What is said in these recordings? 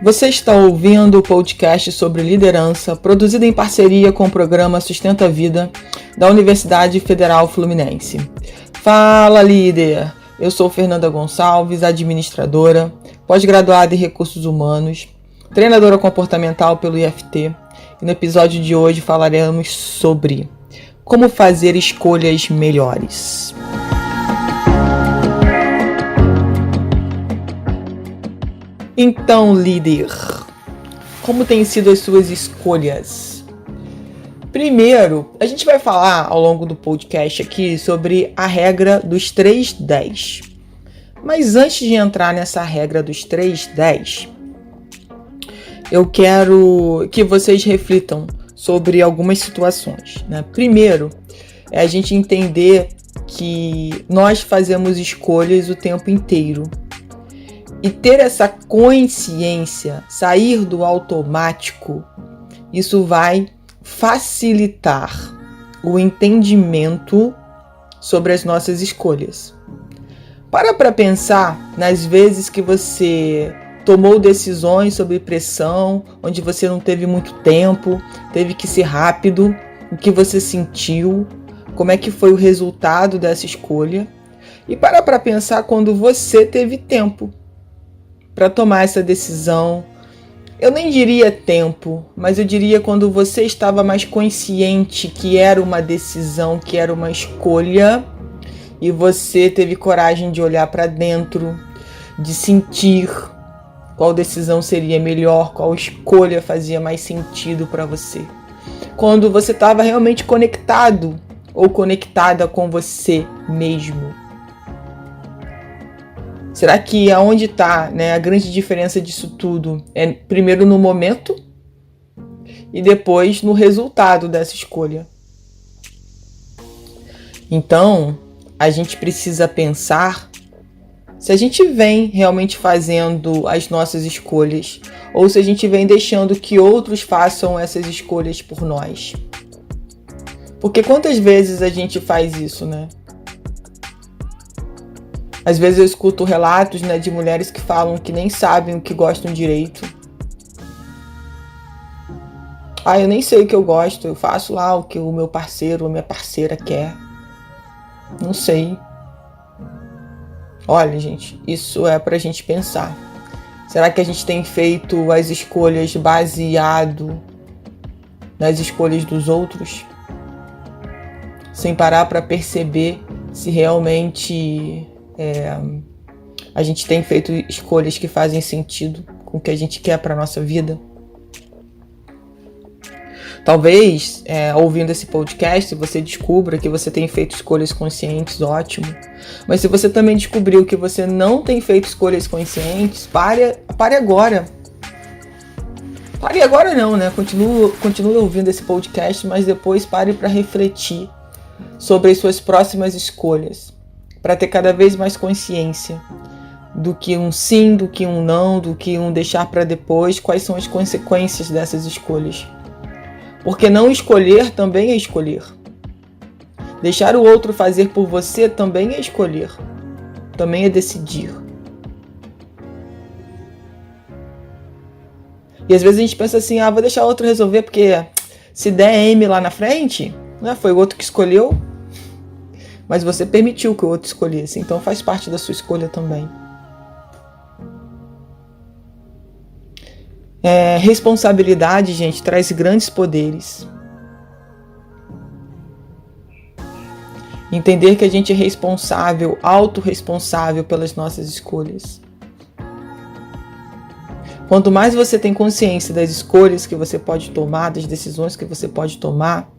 Você está ouvindo o podcast sobre liderança, produzido em parceria com o programa Sustenta a Vida da Universidade Federal Fluminense. Fala, líder! Eu sou Fernanda Gonçalves, administradora, pós-graduada em Recursos Humanos, treinadora comportamental pelo IFT, e no episódio de hoje falaremos sobre como fazer escolhas melhores. Então, líder, como têm sido as suas escolhas? Primeiro, a gente vai falar ao longo do podcast aqui sobre a regra dos 3-10. Mas antes de entrar nessa regra dos 3-10, eu quero que vocês reflitam sobre algumas situações, né? Primeiro, é a gente entender que nós fazemos escolhas o tempo inteiro. E ter essa consciência, sair do automático, isso vai facilitar o entendimento sobre as nossas escolhas. Para pensar nas vezes que você tomou decisões sob pressão, onde você não teve muito tempo, teve que ser rápido, o que você sentiu, como é que foi o resultado dessa escolha. E para pensar quando você teve tempo para tomar essa decisão. Eu nem diria tempo, mas eu diria quando você estava mais consciente que era uma decisão, que era uma escolha, e você teve coragem de olhar para dentro, de sentir qual decisão seria melhor, qual escolha fazia mais sentido para você. Quando você estava realmente conectado ou conectada com você mesmo. Será que aonde está, né, a grande diferença disso tudo? É primeiro no momento e depois no resultado dessa escolha. Então, a gente precisa pensar se a gente vem realmente fazendo as nossas escolhas ou se a gente vem deixando que outros façam essas escolhas por nós. Porque quantas vezes a gente faz isso, né? Às vezes eu escuto relatos, né, de mulheres que falam que nem sabem o que gostam direito. Eu nem sei o que eu gosto, eu faço lá o que o meu parceiro ou minha parceira quer. Não sei. Olha, gente, isso é pra gente pensar. Será que a gente tem feito as escolhas baseado nas escolhas dos outros? Sem parar para perceber se realmente a gente tem feito escolhas que fazem sentido com o que a gente quer para a nossa vida. Talvez, ouvindo esse podcast, você descubra que você tem feito escolhas conscientes, ótimo. Mas se você também descobriu que você não tem feito escolhas conscientes, pare agora. Pare agora não, né? Continue ouvindo esse podcast, mas depois pare para refletir sobre as suas próximas escolhas. Para ter cada vez mais consciência do que um sim, do que um não, do que um deixar para depois, quais são as consequências dessas escolhas. Porque não escolher também é escolher. Deixar o outro fazer por você também é escolher, também é decidir. E às vezes a gente pensa assim, vou deixar o outro resolver porque se der M lá na frente, né, foi o outro que escolheu. Mas você permitiu que o outro escolhesse, então faz parte da sua escolha também. Responsabilidade, gente, traz grandes poderes. Entender que a gente é responsável, autorresponsável pelas nossas escolhas. Quanto mais você tem consciência das escolhas que você pode tomar, das decisões que você pode tomar,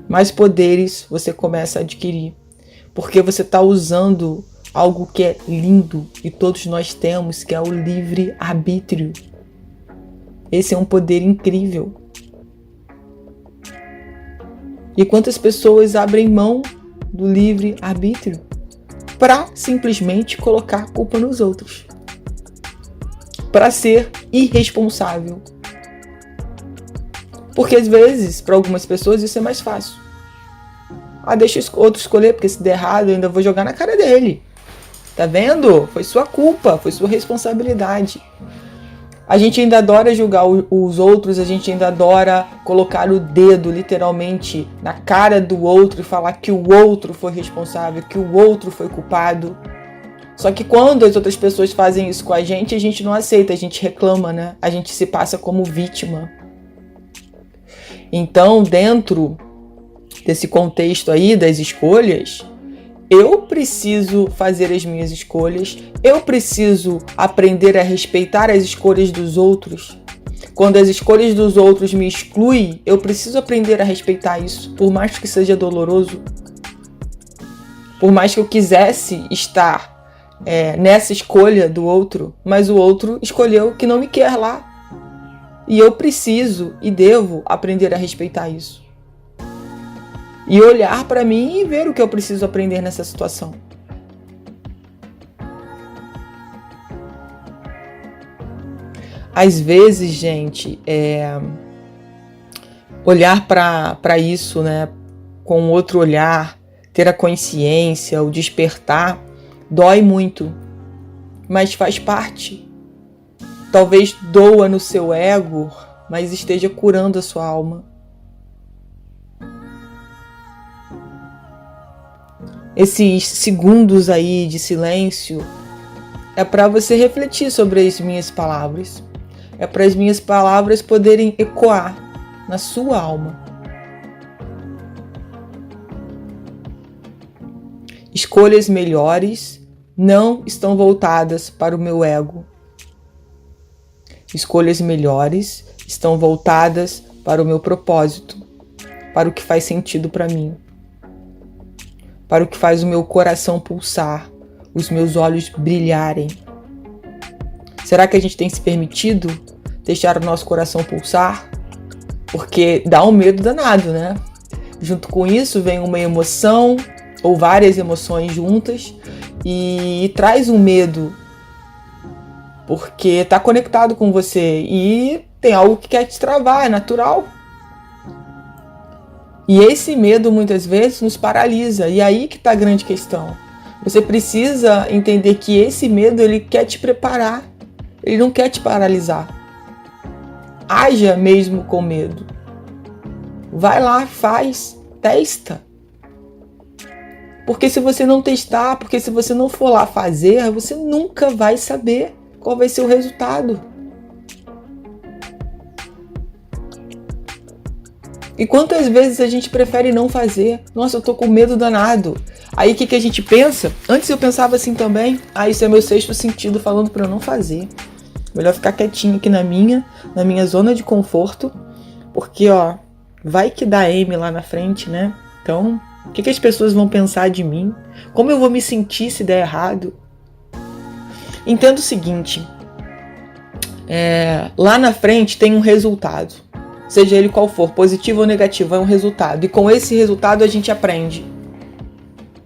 mais poderes você começa a adquirir. Porque você está usando algo que é lindo e todos nós temos, que é o livre-arbítrio. Esse é um poder incrível. E quantas pessoas abrem mão do livre-arbítrio para simplesmente colocar a culpa nos outros? Para ser irresponsável. Porque às vezes, para algumas pessoas, isso é mais fácil. Deixa o outro escolher, porque se der errado eu ainda vou jogar na cara dele. Tá vendo? Foi sua culpa, foi sua responsabilidade. A gente ainda adora julgar os outros, a gente ainda adora colocar o dedo literalmente na cara do outro e falar que o outro foi responsável, que o outro foi culpado. Só que quando as outras pessoas fazem isso com a gente não aceita, a gente reclama, né? A gente se passa como vítima. Então, dentro desse contexto aí das escolhas, eu preciso fazer as minhas escolhas, eu preciso aprender a respeitar as escolhas dos outros. Quando as escolhas dos outros me excluem, eu preciso aprender a respeitar isso, por mais que seja doloroso. Por mais que eu quisesse estar nessa escolha do outro, mas o outro escolheu que não me quer lá. E eu preciso e devo aprender a respeitar isso. E olhar para mim e ver o que eu preciso aprender nessa situação. Às vezes, gente, olhar para isso, né, com outro olhar, ter a consciência, o despertar, dói muito, mas faz parte. Talvez doa no seu ego, mas esteja curando a sua alma. Esses segundos aí de silêncio é para você refletir sobre as minhas palavras. É para as minhas palavras poderem ecoar na sua alma. Escolhas melhores não estão voltadas para o meu ego. Escolhas melhores estão voltadas para o meu propósito, para o que faz sentido para mim, para o que faz o meu coração pulsar, os meus olhos brilharem. Será que a gente tem se permitido deixar o nosso coração pulsar? Porque dá um medo danado, né? Junto com isso vem uma emoção ou várias emoções juntas e traz um medo, porque está conectado com você e tem algo que quer te travar, é natural. E esse medo muitas vezes nos paralisa, e aí que está a grande questão. Você precisa entender que esse medo ele quer te preparar, ele não quer te paralisar. Haja mesmo com medo. Vai lá, faz, testa. Porque se você não testar, porque se você não for lá fazer, você nunca vai saber qual vai ser o resultado. E quantas vezes a gente prefere não fazer? Nossa, eu tô com medo danado. Aí o que a gente pensa? Antes eu pensava assim também. Isso é meu sexto sentido falando pra eu não fazer. Melhor ficar quietinho aqui na minha zona de conforto. Porque, vai que dá M lá na frente, né? Então, o que as pessoas vão pensar de mim? Como eu vou me sentir se der errado? Entenda o seguinte. Lá na frente tem um resultado. Seja ele qual for, positivo ou negativo, é um resultado. E com esse resultado a gente aprende.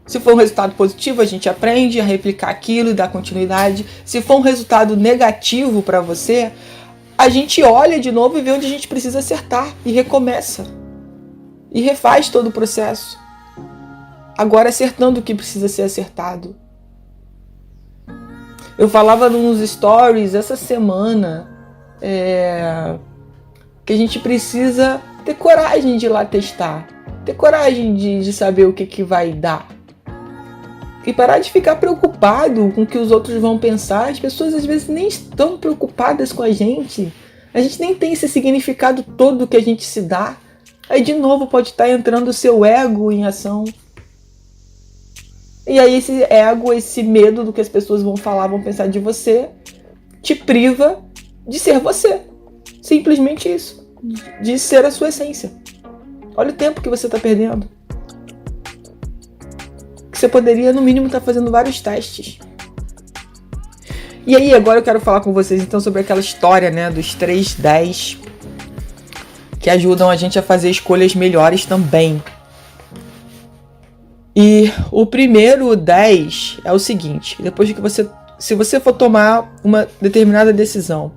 Se for um resultado positivo, a gente aprende a replicar aquilo e dar continuidade. Se for um resultado negativo para você, a gente olha de novo e vê onde a gente precisa acertar. E recomeça. E refaz todo o processo. Agora acertando o que precisa ser acertado. Eu falava nos stories essa semana que a gente precisa ter coragem de ir lá testar, ter coragem de saber o que vai dar. E parar de ficar preocupado com o que os outros vão pensar. As pessoas às vezes nem estão preocupadas com a gente. A gente nem tem esse significado todo que a gente se dá. Aí de novo pode estar entrando o seu ego em ação. E aí esse ego, esse medo do que as pessoas vão falar, vão pensar de você, te priva de ser você. Simplesmente isso. De ser a sua essência. Olha o tempo que você está perdendo. Que você poderia, no mínimo, estar fazendo vários testes. E aí, agora eu quero falar com vocês, então, sobre aquela história, né, dos 3-10, que ajudam a gente a fazer escolhas melhores também. E o primeiro 10 é o seguinte: depois que se você for tomar uma determinada decisão,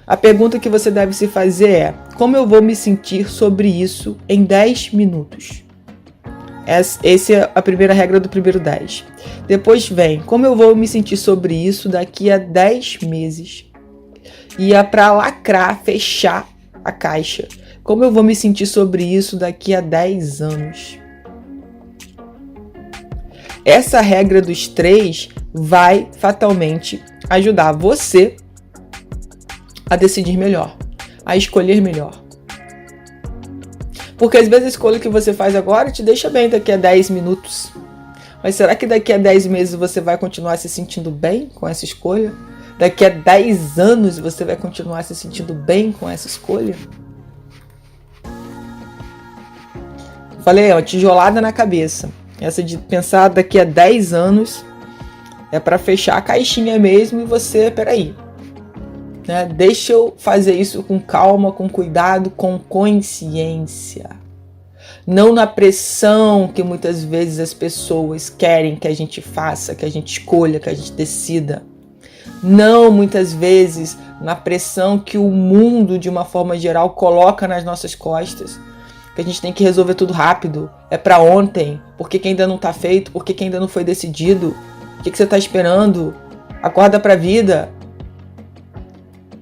a pergunta que você deve se fazer é: como eu vou me sentir sobre isso em 10 minutos? Essa é a primeira regra do primeiro 10. Depois vem: como eu vou me sentir sobre isso daqui a 10 meses? e é para lacrar, fechar a caixa. Como eu vou me sentir sobre isso daqui a 10 anos? Essa regra dos 3 vai fatalmente ajudar você a decidir melhor, a escolher melhor. Porque às vezes a escolha que você faz agora te deixa bem daqui a 10 minutos. Mas será que daqui a 10 meses você vai continuar se sentindo bem com essa escolha? Daqui a 10 anos você vai continuar se sentindo bem com essa escolha? Falei, ó, tijolada na cabeça. Essa de pensar daqui a 10 anos é para fechar a caixinha mesmo e você, peraí, né? Deixa eu fazer isso com calma, com cuidado, com consciência. Não na pressão que muitas vezes as pessoas querem que a gente faça, que a gente escolha, que a gente decida. Não muitas vezes na pressão que o mundo, de uma forma geral, coloca nas nossas costas. Que a gente tem que resolver tudo rápido, é pra ontem, por que ainda não tá feito, por que ainda não foi decidido, o que você tá esperando, acorda pra vida.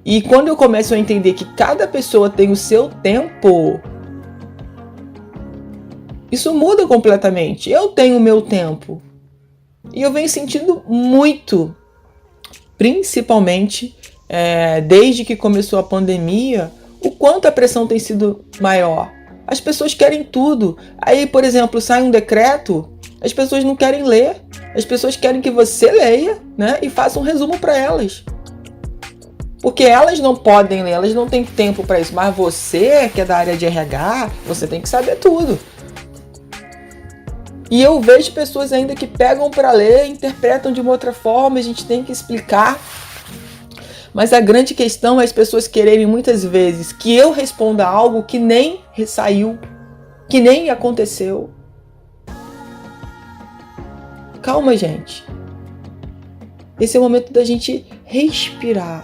E quando eu começo a entender que cada pessoa tem o seu tempo, isso muda completamente. Eu tenho o meu tempo, e eu venho sentindo muito, principalmente desde que começou a pandemia, o quanto a pressão tem sido maior. As pessoas querem tudo. Aí, por exemplo, sai um decreto, as pessoas não querem ler. As pessoas querem que você leia, né, e faça um resumo para elas. Porque elas não podem ler, elas não têm tempo para isso. Mas você, que é da área de RH, você tem que saber tudo. E eu vejo pessoas ainda que pegam para ler, interpretam de uma outra forma, a gente tem que explicar. Mas a grande questão é as pessoas quererem muitas vezes que eu responda algo que nem saiu, que nem aconteceu. Calma, gente. Esse é o momento da gente respirar.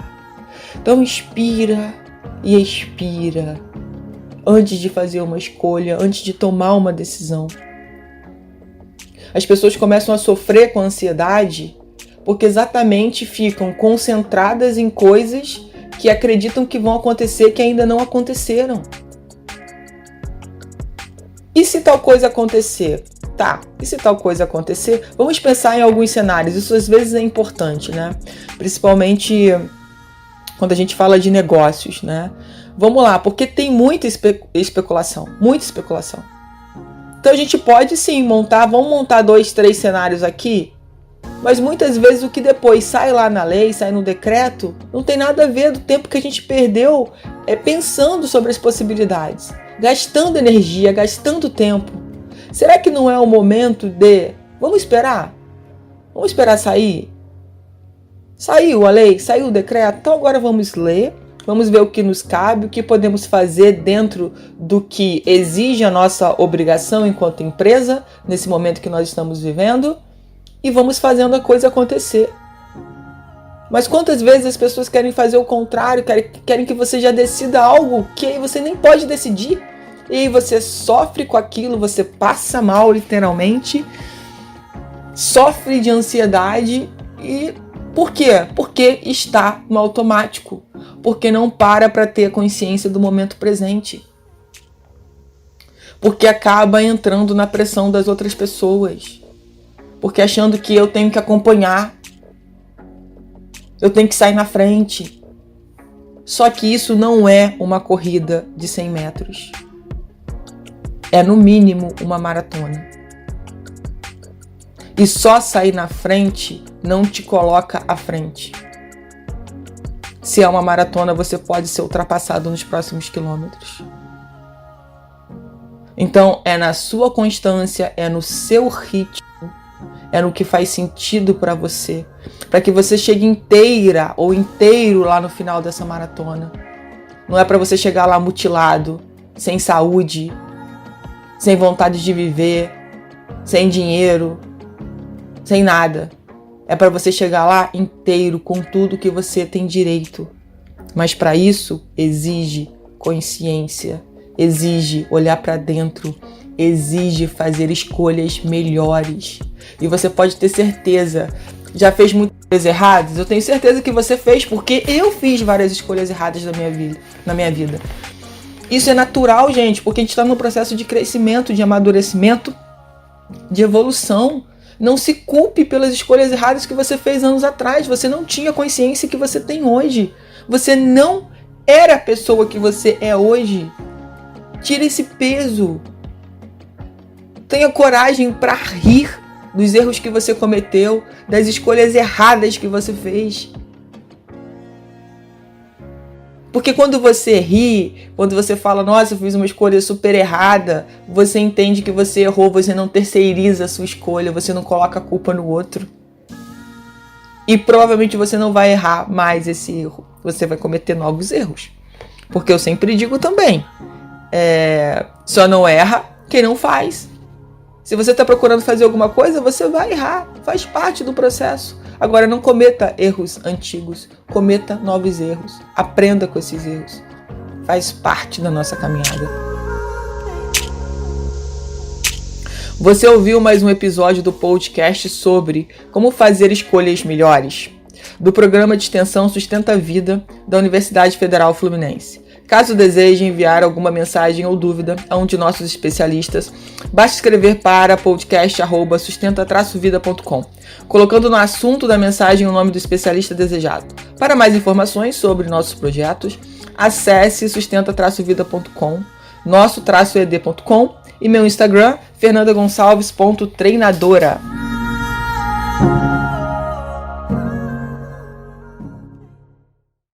Então inspira e expira antes de fazer uma escolha, antes de tomar uma decisão. As pessoas começam a sofrer com ansiedade porque exatamente ficam concentradas em coisas que acreditam que vão acontecer que ainda não aconteceram. E se tal coisa acontecer? Tá, e se tal coisa acontecer? Vamos pensar em alguns cenários, isso às vezes é importante, né? Principalmente quando a gente fala de negócios, né? Vamos lá, porque tem muita especulação, muita especulação. Então a gente pode sim vamos montar 2, 3 cenários aqui, mas muitas vezes o que depois sai lá na lei, sai no decreto, não tem nada a ver do tempo que a gente perdeu pensando sobre as possibilidades, gastando energia, gastando tempo. Será que não é o momento de... Vamos esperar? Vamos esperar sair? Saiu a lei, saiu o decreto, então agora vamos ler, vamos ver o que nos cabe, o que podemos fazer dentro do que exige a nossa obrigação enquanto empresa, nesse momento que nós estamos vivendo, e vamos fazendo a coisa acontecer. Mas quantas vezes as pessoas querem fazer o contrário, querem que você já decida algo que aí você nem pode decidir, e aí você sofre com aquilo, você passa mal literalmente, sofre de ansiedade. E por quê? Porque está no automático, porque não para ter consciência do momento presente, porque acaba entrando na pressão das outras pessoas, porque achando que eu tenho que acompanhar, eu tenho que sair na frente. Só que isso não é uma corrida de 100 metros. É no mínimo uma maratona. E só sair na frente não te coloca à frente. Se é uma maratona, você pode ser ultrapassado nos próximos quilômetros. Então, é na sua constância, é no seu ritmo, é no que faz sentido para você, para que você chegue inteira ou inteiro lá no final dessa maratona. Não é para você chegar lá mutilado, sem saúde, sem vontade de viver, sem dinheiro, sem nada. É para você chegar lá inteiro, com tudo que você tem direito. Mas para isso exige consciência, exige olhar para dentro, exige fazer escolhas melhores. E você pode ter certeza, já fez muito erradas? Eu tenho certeza que você fez, porque eu fiz várias escolhas erradas na minha vida. Isso é natural, gente, porque a gente está num processo de crescimento, de amadurecimento, de evolução. Não se culpe pelas escolhas erradas que você fez anos atrás. Você não tinha a consciência que você tem hoje. Você não era a pessoa que você é hoje. Tire esse peso. Tenha coragem para rir dos erros que você cometeu, das escolhas erradas que você fez. Porque quando você ri, quando você fala, nossa, eu fiz uma escolha super errada, você entende que você errou, você não terceiriza a sua escolha, você não coloca a culpa no outro. E provavelmente você não vai errar mais esse erro. Você vai cometer novos erros. Porque eu sempre digo também, só não erra quem não faz. Se você está procurando fazer alguma coisa, você vai errar. Faz parte do processo. Agora, não cometa erros antigos. Cometa novos erros. Aprenda com esses erros. Faz parte da nossa caminhada. Você ouviu mais um episódio do podcast sobre como fazer escolhas melhores, do programa de extensão Sustenta a Vida da Universidade Federal Fluminense. Caso deseje enviar alguma mensagem ou dúvida a um de nossos especialistas, basta escrever para podcast@sustenta-vida.com, colocando no assunto da mensagem o nome do especialista desejado. Para mais informações sobre nossos projetos, acesse sustenta-vida.com, nosso-ed.com e meu Instagram, fernandagonçalves.treinadora.